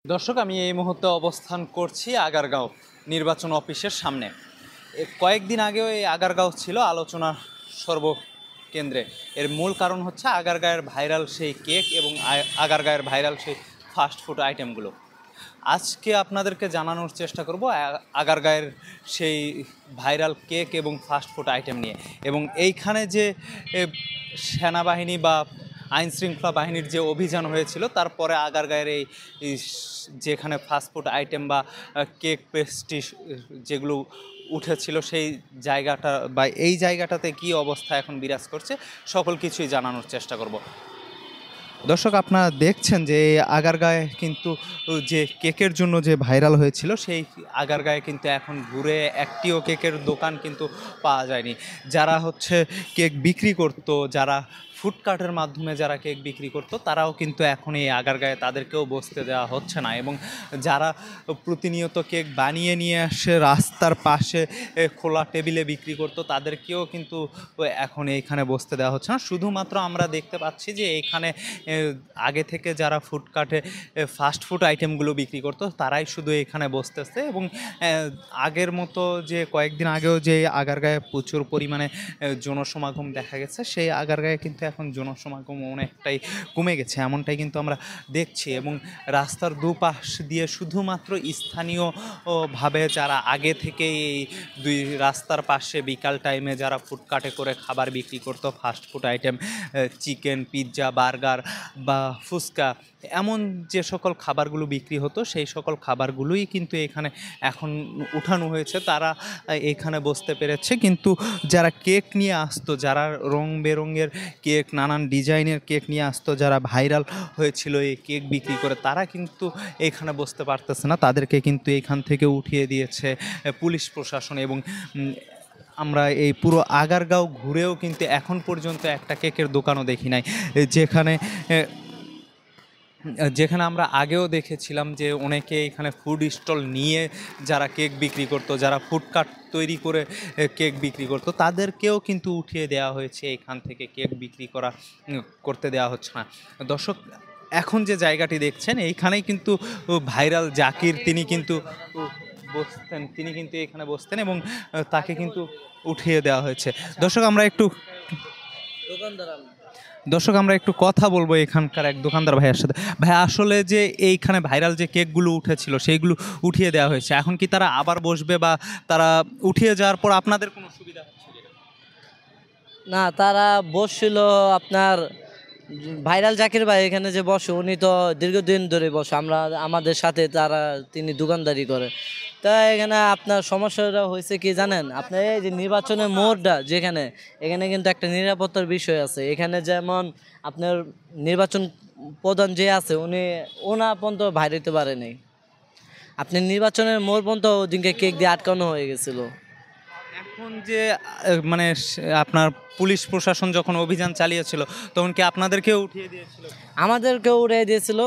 দর্শক, আমি এই মুহূর্তে অবস্থান করছি আগারগাঁও নির্বাচন অফিসের সামনে। কয়েকদিন আগেও এই আগারগাঁও ছিল আলোচনার সর্বকেন্দ্রে। এর মূল কারণ হচ্ছে আগারগাঁয়ের ভাইরাল সেই কেক এবং আগারগাঁয়ের ভাইরাল সেই ফাস্টফুড আইটেমগুলো। আজকে আপনাদেরকে জানানোর চেষ্টা করব আগারগাঁয়ের সেই ভাইরাল কেক এবং ফাস্টফুড আইটেম নিয়ে। এবং এইখানে যে সেনাবাহিনী বা আইন শৃঙ্খলা বাহিনীর যে অভিযান হয়েছিল, তারপরে আগারগাঁয়ের এই যেখানে ফাস্টফুড আইটেম বা কেক পেস্ট্রি যেগুলো উঠেছিল, সেই জায়গাটা বা এই জায়গাটাতে কী অবস্থা এখন বিরাজ করছে, সকল কিছুই জানানোর চেষ্টা করব। দর্শক, আপনারা দেখছেন যে আগারগাঁয়ে কিন্তু যে কেকের জন্য যে ভাইরাল হয়েছিল, সেই আগারগাঁয়ে কিন্তু এখন ঘুরে একটিও কেকের দোকান কিন্তু পাওয়া যায়নি। যারা হচ্ছে কেক বিক্রি করতো, যারা ফুডকার্টের মাধ্যমে যারা কেক বিক্রি করতো, তারাও কিন্তু এখন এই আগারগাঁয়ে তাদেরকেও বসতে দেওয়া হচ্ছে না। এবং যারা প্রতিনিয়ত কেক বানিয়ে নিয়ে আসে রাস্তার পাশে খোলা টেবিলে বিক্রি করতো, তাদেরকেও কিন্তু এখন এইখানে বসতে দেওয়া হচ্ছে না। শুধুমাত্র আমরা দেখতে পাচ্ছি যে এইখানে আগে থেকে যারা ফুডকার্টে ফাস্ট ফুড আইটেমগুলো বিক্রি করতো, তারাই শুধু এখানে বসতেছে। এবং আগের মতো যে কয়েকদিন আগেও যে আগারগাঁয়ে প্রচুর পরিমাণে জনসমাগম দেখা গেছে, সেই আগারগাঁয়ে কিন্তু এখন জনসমাগম অনেকটাই কমে গেছে, এমনটাই কিন্তু আমরা দেখছি। এবং রাস্তার দুপাশ দিয়ে শুধুমাত্র স্থানীয়ভাবে যারা আগে থেকেই এই দুই রাস্তার পাশে বিকাল টাইমে যারা ফুডকার্টে করে খাবার বিক্রি করতো, fast food item, chicken, pizza, burger বা ফুচকা, এমন যে সকল খাবারগুলো বিক্রি হতো, সেই সকল খাবারগুলোই কিন্তু এখানে এখন উঠানো হয়েছে। তারা এখানে বসতে পেরেছে। কিন্তু যারা কেক নিয়ে আসতো, যারা রং বেরঙের কেক, নানান ডিজাইনের কেক নিয়ে আসতো, যারা ভাইরাল হয়েছিল এই কেক বিক্রি করে, তারা কিন্তু এখানে বসতে পারতেছে না। তাদেরকে কিন্তু এখান থেকে উঠিয়ে দিয়েছে পুলিশ প্রশাসন। এবং আমরা এই পুরো আগারগাঁও ঘুরেও কিন্তু এখন পর্যন্ত একটা কেকের দোকানও দেখি নাই, যেখানে যেখানে আমরা আগেও দেখেছিলাম যে অনেকে এখানে ফুড স্টল নিয়ে যারা কেক বিক্রি করতো, যারা ফুডকার্ট তৈরি করে কেক বিক্রি করতো, তাদেরকেও কিন্তু উঠিয়ে দেওয়া হয়েছে। এখান থেকে কেক বিক্রি করতে দেওয়া হচ্ছে না। দর্শক, এখন যে জায়গাটি দেখছেন, এইখানেই কিন্তু ভাইরাল জাকির তিনি কিন্তু এখানে বসতেন এবং তাকে কিন্তু উঠিয়ে দেওয়া হয়েছে। দর্শক, আমরা একটু কথা বলবো এখানকার এক দোকানদার ভাইয়ের সাথে। ভাই, আসলে যে এইখানে ভাইরাল যে কেকগুলো উঠেছিল, সেইগুলো উঠিয়ে দেওয়া হয়েছে, এখন কি তারা আবার বসবে বা তারা উঠিয়ে যাওয়ার পর আপনাদের কোনো সুবিধা হচ্ছে? না, তারা বসছিল আপনার ভাইরাল জাকির ভাই এখানে যে বসে, উনি তো দীর্ঘদিন ধরে বসে, আমাদের সাথে তিনি দোকানদারি করে। তা এখানে আপনার সমস্যাটা হয়েছে কি জানেন, আপনার এই যে নির্বাচনের মোড়টা যেখানে, এখানে কিন্তু একটা নিরাপত্তার বিষয় আছে। এখানে যেমন আপনার নির্বাচন প্রধান যে আছে, ওনা পর্যন্ত বাইরে হতে পারেনি। আপনি নির্বাচনের মোড় পর্যন্ত ওদিনকে কেক দিয়ে আটকানো হয়ে গেছিল। এখন যে মানে আপনার পুলিশ প্রশাসন যখন অভিযান চালিয়েছিল, তখন কি আপনাদেরকেও উঠিয়ে দিয়েছিল? আমাদেরকেও উড়িয়ে দিয়েছিল।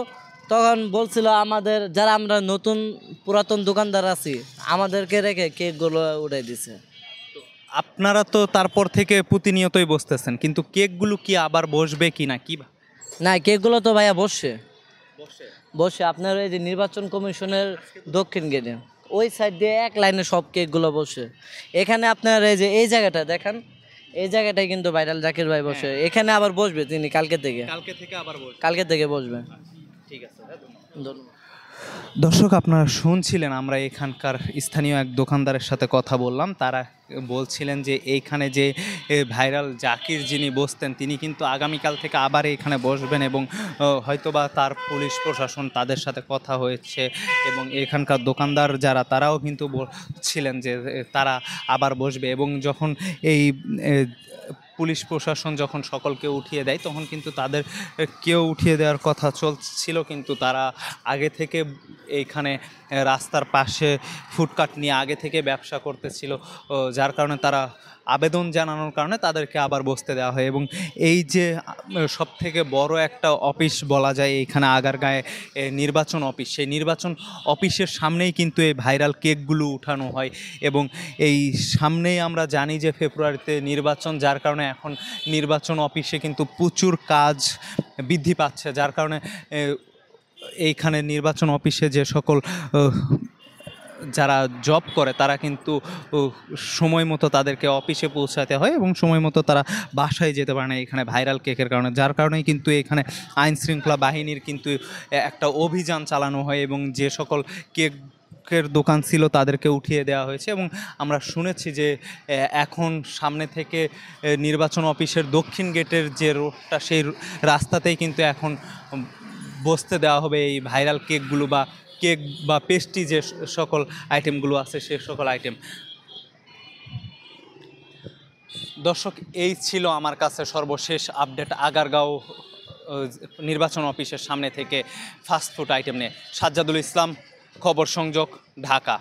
তখন বলছিল আমাদের যারা আমরা নতুন পুরাতন দোকানদার আছি, আমাদেরকে রেখে কেকগুলো উড়িয়ে দিছে। আপনারা তো তারপর থেকে প্রতিনিয়তই বসতেছেন, কিন্তু কেকগুলো কি আবার বসবে কি না, কি? না, কেকগুলো তো ভাইয়া বসে আপনার এই যে নির্বাচন কমিশনের দক্ষিণ গেটে ওই সাইড দিয়ে এক লাইনে সব কেকগুলো বসে। এখানে আপনার এই যে এই জায়গাটা দেখেন, এই জায়গাটায় কিন্তু ভাইরাল জাকির ভাই বসে। এখানে আবার বসবে তিনি কালকে থেকে বসবে। ঠিক আছে, ধন্যবাদ। দর্শক, আপনারা শুনছিলেন, আমরা এখানকার স্থানীয় এক দোকানদারের সাথে কথা বললাম। তারা বলছিলেন যে এইখানে যে ভাইরাল জাকির যিনি বসতেন, তিনি কিন্তু আগামীকাল থেকে আবার এখানে বসবেন এবং হয়তোবা তার পুলিশ প্রশাসন তাদের সাথে কথা হয়েছে। এবং এখানকার দোকানদার যারা, তারাও কিন্তু বলছিলেন যে তারা আবার বসবে। এবং যখন এই পুলিশ প্রশাসন যখন সকলকে উঠিয়ে দেয়, তখন কিন্তু তাদের কেউ উঠিয়ে দেওয়ার কথা চলছিল, কিন্তু তারা আগে থেকে এইখানে রাস্তার পাশে ফুডকার্ট নিয়ে আগে থেকে ব্যবসা করতেছিল, যার কারণে তারা আবেদন জানানোর কারণে তাদেরকে আবার বসতে দেওয়া হয়। এবং এই যে সবথেকে বড় একটা অফিস বলা যায় এইখানে আগারগাঁয়ে নির্বাচন অফিস, সেই নির্বাচন অফিসের সামনেই কিন্তু এই ভাইরাল কেকগুলো উঠানো হয়। এবং এই সামনেই আমরা জানি যে ফেব্রুয়ারিতে নির্বাচন, যার কারণে এখন নির্বাচন অফিসে কিন্তু প্রচুর কাজ বৃদ্ধি পাচ্ছে, যার কারণে এইখানে নির্বাচন অফিসে যে সকল যারা জব করে তারা কিন্তু সময় মতো তাদেরকে অফিসে পৌঁছাতে হয় এবং সময় মতো তারা বাসায় যেতে পারে না এখানে ভাইরাল কেকের কারণে, যার কারণেই কিন্তু এখানে আইন শৃঙ্খলা বাহিনীর কিন্তু একটা অভিযান চালানো হয় এবং যে সকল কেকের দোকান ছিল তাদেরকে উঠিয়ে দেওয়া হয়েছে। এবং আমরা শুনেছি যে এখন সামনে থেকে নির্বাচন অফিসের দক্ষিণ গেটের যে রোডটা সেই রাস্তাতেই কিন্তু এখন বসতে দেওয়া হবে এই ভাইরাল কেকগুলো বা কেক বা পেস্ট্রি যে সকল আইটেমগুলো আছে সে সকল আইটেম। দর্শক, এই ছিল আমার কাছে সর্বশেষ আপডেট আগারগাঁও নির্বাচন অফিসের সামনে থেকে ফাস্টফুড আইটেম নিয়ে। সাজ্জাদুল ইসলাম, খবর সংযোগ, ঢাকা।